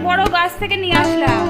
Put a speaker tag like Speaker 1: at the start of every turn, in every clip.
Speaker 1: বড় গাছ থেকে নিয়ে আসলাম।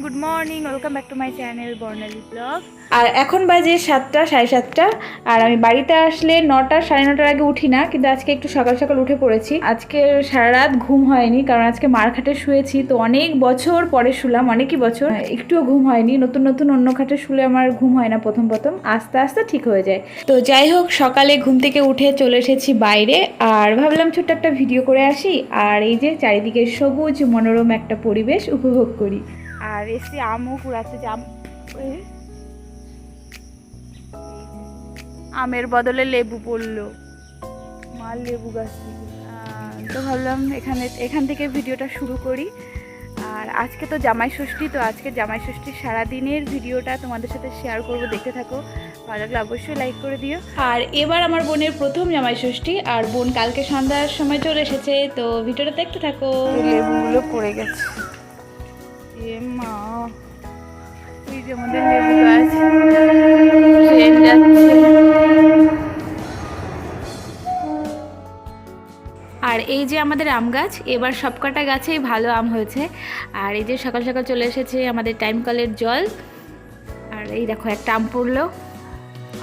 Speaker 1: Good morning, welcome back to my channel Barnali blog. আর এখন বাজে 7টা, 7:30। আর আমি বাড়িতে আসলে 9টা, 9:30 আগে উঠি না, কিন্তু আজকে একটু সকাল সকাল উঠে পড়েছি। আজকে সারা রাত ঘুম হয়নি, কারণ আজকে মার খাটে শুয়েছি, তো অনেক বছর পরে শুলাম, অনেকই বছর, একটুও ঘুম হয়নি। নতুন নতুন অন্য খাটে শুলে আমার ঘুম হয় না প্রথম প্রথম, আস্তে আস্তে ঠিক হয়ে যায়। তো যাই হোক, সকালে ঘুম থেকে উঠে চলে এসেছি বাইরে, আর ভাবলাম ছোট্ট একটা ভিডিও করে আসি, আর এই যে চারিদিকে সবুজ মনোরম একটা পরিবেশ উপভোগ করি। আর এসে আমও কুড়াতে আমের বদলে লেবু পড়লো, মার লেবু গাছ থেকে। তো ভাবলাম এখান থেকে ভিডিওটা শুরু করি। আর আজকে তো জামাই ষষ্ঠী, তো আজকে জামাই ষষ্ঠীর সারাদিনের ভিডিওটা তোমাদের সাথে শেয়ার করব, দেখতে থাকো। ভালো লাগলে অবশ্যই লাইক করে দিও। আর এবার আমার বোনের প্রথম জামাই ষষ্ঠী, আর বোন কালকে সন্ধ্যার সময় চলে এসেছে, তো ভিডিওটা দেখতে থাকো। লেবুগুলো পড়ে গেছে, মা এই যে আমাদের লেবু গাছ, ট্রেন যাচ্ছে। আর এই যে আমাদের আম গাছ, এবার সবকটা গাছেই ভালো আম হয়েছে। আর এই যে সকাল সকাল চলে এসেছে আমাদের টাইম কলের জল। আর এই দেখো একটা আম পড়লো,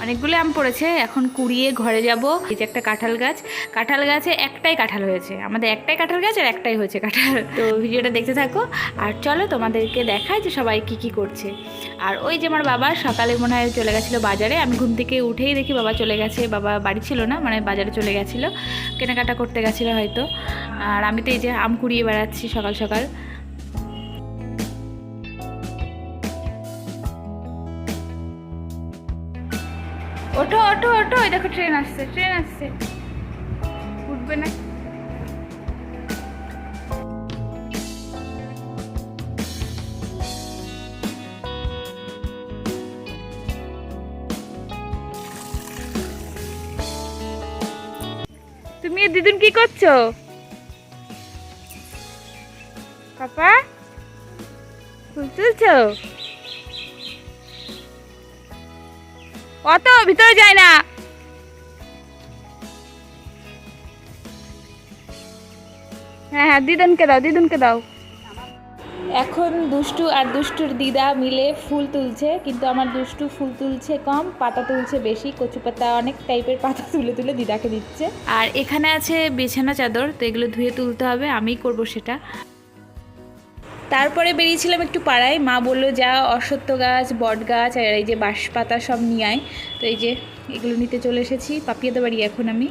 Speaker 1: অনেকগুলো আম পড়েছে, এখন কুড়িয়ে ঘরে যাব। এই যে একটা কাঁঠাল গাছ, কাঁঠাল গাছে একটাই কাঁঠাল হয়েছে, আমাদের একটাই কাঁঠাল গাছ আর একটাই হয়েছে কাঁঠাল। তো ভিডিওটা দেখতে থাকো, আর চলো তোমাদেরকে দেখাই যে সবাই কি কি করছে। আর ওই যে আমার বাবা সকালে মনে হয় চলে গেছিলো বাজারে, আমি ঘুম থেকে উঠেই দেখি বাবা চলে গেছে। বাবা বাড়ি ছিল না, মানে বাজারে চলে গেছিলো, কেনাকাটা করতে গেছিলো হয়তো। আর আমি তো এই যে আম কুড়িয়ে বেড়াচ্ছি সকাল সকাল। ওঠো ওঠো ওঠো, ওই দেখো ট্রেন আসছে, ট্রেন আসছে, উঠবে না। তুমি দিদুন কি করছো পাপা? ফুল তুলছো? অত ভিতরে যায় না। হ্যাঁ হ্যাঁ, দিদুনকে দাও, দিদুনকে দাও। এখন দুষ্টু আর দুষ্টুর দিদা মিলে ফুল তুলছে, কিন্তু আমার দুষ্টু ফুল তুলছে কম, পাতা তুলছে বেশি, কচু পাতা অনেক টাইপের পাতা তুলে তুলে দিদাকে দিচ্ছে। আর এখানে আছে বিছানা চাদর, তো এগুলো ধুয়ে তুলতে হবে, আমিই করব সেটা। তারপরে বেরিয়েছিলাম একটু পাড়ায়, মা বললো যা অশ্বত্থ গাছ, বট গাছ আর এই যে বাঁশ পাতা সব নিয়ে আয়। তো এই যে এগুলো নিতে চলে এসেছি পাপিয়াদের বাড়ি এখন আমি।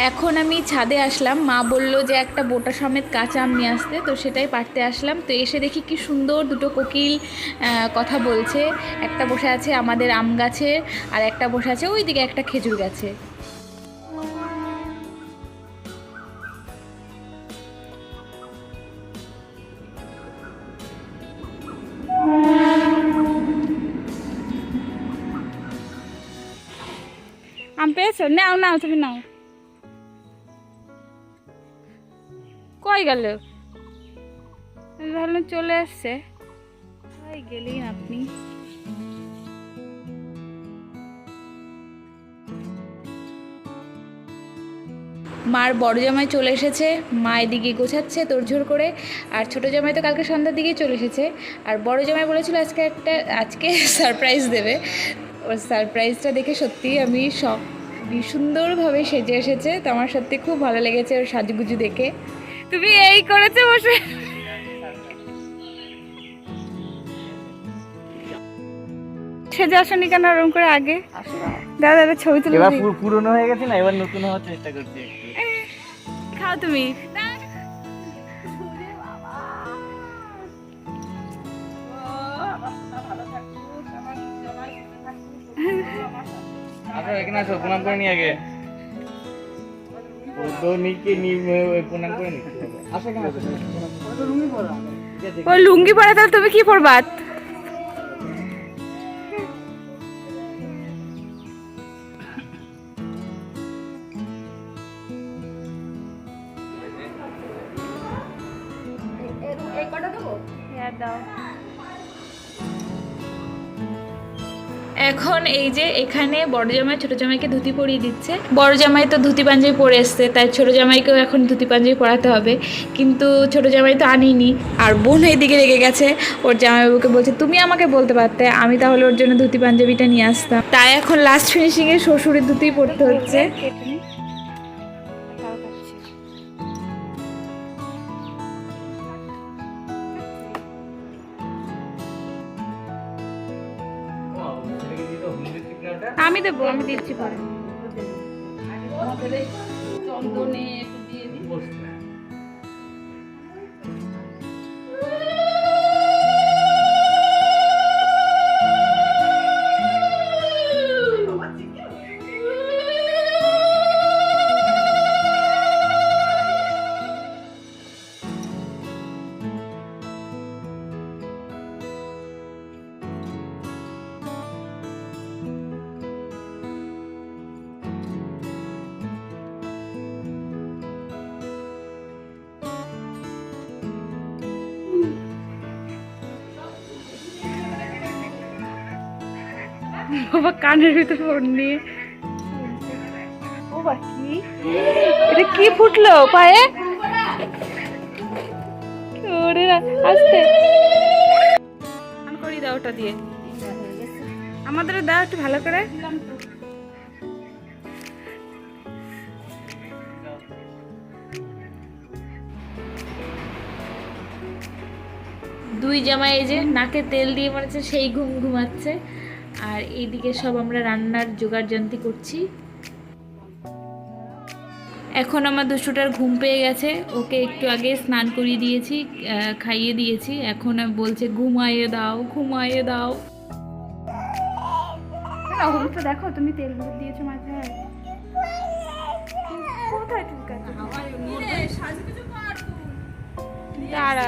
Speaker 1: এখন আমি ছাদে আসলাম, মা বলল যে একটা বোটা সমেত কাঁচা আম নিয়ে আসতে, তো সেটাই পাড়তে আসলাম। তো এসে দেখি কি সুন্দর দুটো কোকিল কথা বলছে, একটা বসে আছে আমাদের আম গাছে, আর একটা বসে আছে ওইদিকে একটা খেজুর গাছে। আম পেয়েছো? নাও নাও, তুমি নাও। কই গেল? ভাবলাম চলে আসছে, গেলেন আপনি। মার বড় জামাই চলে এসেছে, মা এদিকে গোছাচ্ছে তোড়ঝোড় করে, আর ছোটো জামাই তো কালকে সন্ধ্যার দিকেই চলে এসেছে। আর বড় জামাই বলেছিল আজকে সারপ্রাইজ দেবে। ওর সারপ্রাইজটা দেখে সত্যিই আমি শক, সুন্দরভাবে সেজে এসেছে, তো আমার সত্যি খুব ভালো লেগেছে ওর সাজুগুজু দেখে। তুমি এই করেছো বসে, সেজে আসনি কেন ওরকম করে? আগে দাদা দাদা ছবি তুলে,
Speaker 2: এবার পুরনো হয়ে গেছে না, এবার নতুন হওয়ার চেষ্টা করছি।
Speaker 1: খাও তুমি।
Speaker 2: এখানে আসো, প্রণাম করে নি আগে। প্রণাম করে নি। আসো এখানে আসো।
Speaker 1: ও লুঙ্গি পরে, তাহলে তুমি কি পরবা? এখন এই যে এখানে বড় জামাই ছোট জামাইকে ধুতি পরিয়ে দিচ্ছে। বড় জামাই তো ধুতি পাঞ্জাবি পরে এসছে, তাই ছোট জামাইকেও এখন ধুতি পাঞ্জাবি পরাতে হবে, কিন্তু ছোট জামাই তো আনিনি। আর বোন এইদিকে রেগে গেছে, ওর জামাইবাবুকে বলছে তুমি আমাকে বলতে পারতে, আমি তাহলে ওর জন্য ধুতি পাঞ্জাবিটা নিয়ে আসতাম। তাই এখন লাস্ট ফিনিশিংয়ে শ্বশুরের ধুতি পরতে হচ্ছে। আমি দেবো, আমি দিচ্ছি পরে। বাবা কানের ভিতরে ফোন নিয়ে, ও বাকি এটা কি ফুটলো পায়ে? ওরে আস্তে অন করি দাও, ওটা দিয়ে আমাদের দাও একটু ভালো করে। দুই জামাই এই যে নাকে তেল দিয়ে মনে হচ্ছে সেই ঘুমাচ্ছে। আর এইদিকে সব আমরা রান্নার জোগাড় যন্ত্রী করছি। এখন আমার দুষ্টুটার ঘুম পেয়ে গেছে, ওকে একটু আগে স্নান করিয়ে দিয়েছি, খাইয়ে দিয়েছি। এখন বলছে ঘুমাইয়ে দাও, ঘুমাইয়ে দাও। তো দেখো তুমি তেল হলুদ দিয়েছো মাথায়, কোথায় চুলকাচ্ছে? দাঁড়া,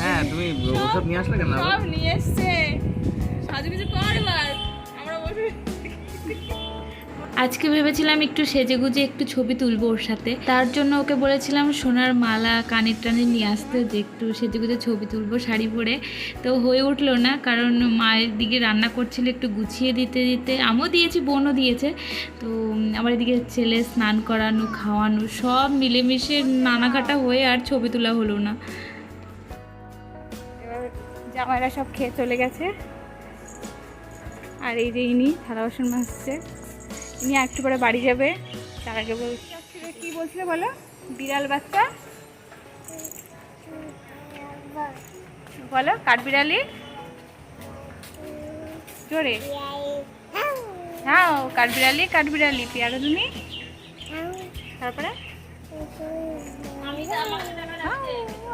Speaker 2: হ্যাঁ তুমি ওসব নিয়ে আসলে কেন?
Speaker 1: সব নিয়ে এসছে, সাজুগুজু কর এবার, আমরা বসে। আজকে ভেবেছিলাম একটু সেজেগুজে একটু ছবি তুলবো ওর সাথে, তার জন্য ওকে বলেছিলাম সোনার মালা কানের টানে নিয়ে আসতে, যে একটু সেজেগুজে ছবি তুলবো শাড়ি পরে। তো হয়ে উঠলো না, কারণ মায়ের দিকে রান্না করছিল, একটু গুছিয়ে দিতে দিতে আমিও দিয়েছি, বোনও দিয়েছে। তো আমার এদিকে ছেলে স্নান করানো খাওয়ানো সব মিলেমিশে নানাঘাটা হয়ে আর ছবি তোলা হলো না। এবার জামাইরা সব খেয়ে চলে গেছে, আর এই যে ইনি থালা বাসন মাজছে, ইনি একটু পরে বাড়ি যাবে। তার আগে কি বলছিল বলো? বিড়াল বাচ্চা বলো, কাঠবিড়ালি জোরে, হ্যাঁ কাঠবিড়ালি, কাঠবিড়ালি পেয়ারা তুমি। তারপরে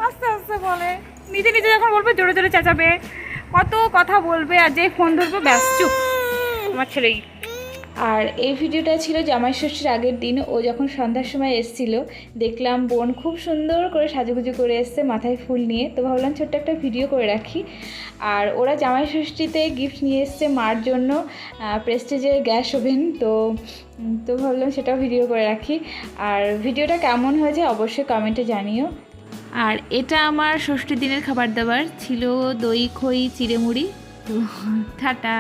Speaker 1: আস্তে আস্তে বলে, নিজে নিজে যখন বলবে জোরে জোরে চেঁচাবে, কত কথা বলবে, আর যে ফোন ধরবে ব্যাস চুপ আমার ছেলেই। আর এই ভিডিওটা ছিল জামাই ষষ্ঠীর আগের দিন। ও যখন সন্ধ্যার সময় এসেছিল, দেখলাম বোন খুব সুন্দর করে সাজুগুজু করে এসছে মাথায় ফুল নিয়ে, তো ভাবলাম ছোট্ট একটা ভিডিও করে রাখি। আর ওরা জামাই ষষ্ঠীতে গিফট নিয়ে এসছে মার জন্য প্রেস্টিজের গ্যাস ওভেন, তো ভাবলাম সেটাও ভিডিও করে রাখি। আর ভিডিওটা কেমন হয়েছে অবশ্যই কমেন্টে জানিও। আর এটা আমার ষষ্ঠীর দিনের খাবার দাবার ছিল, দই খই চিড়ে মুড়ি। তো টাটা।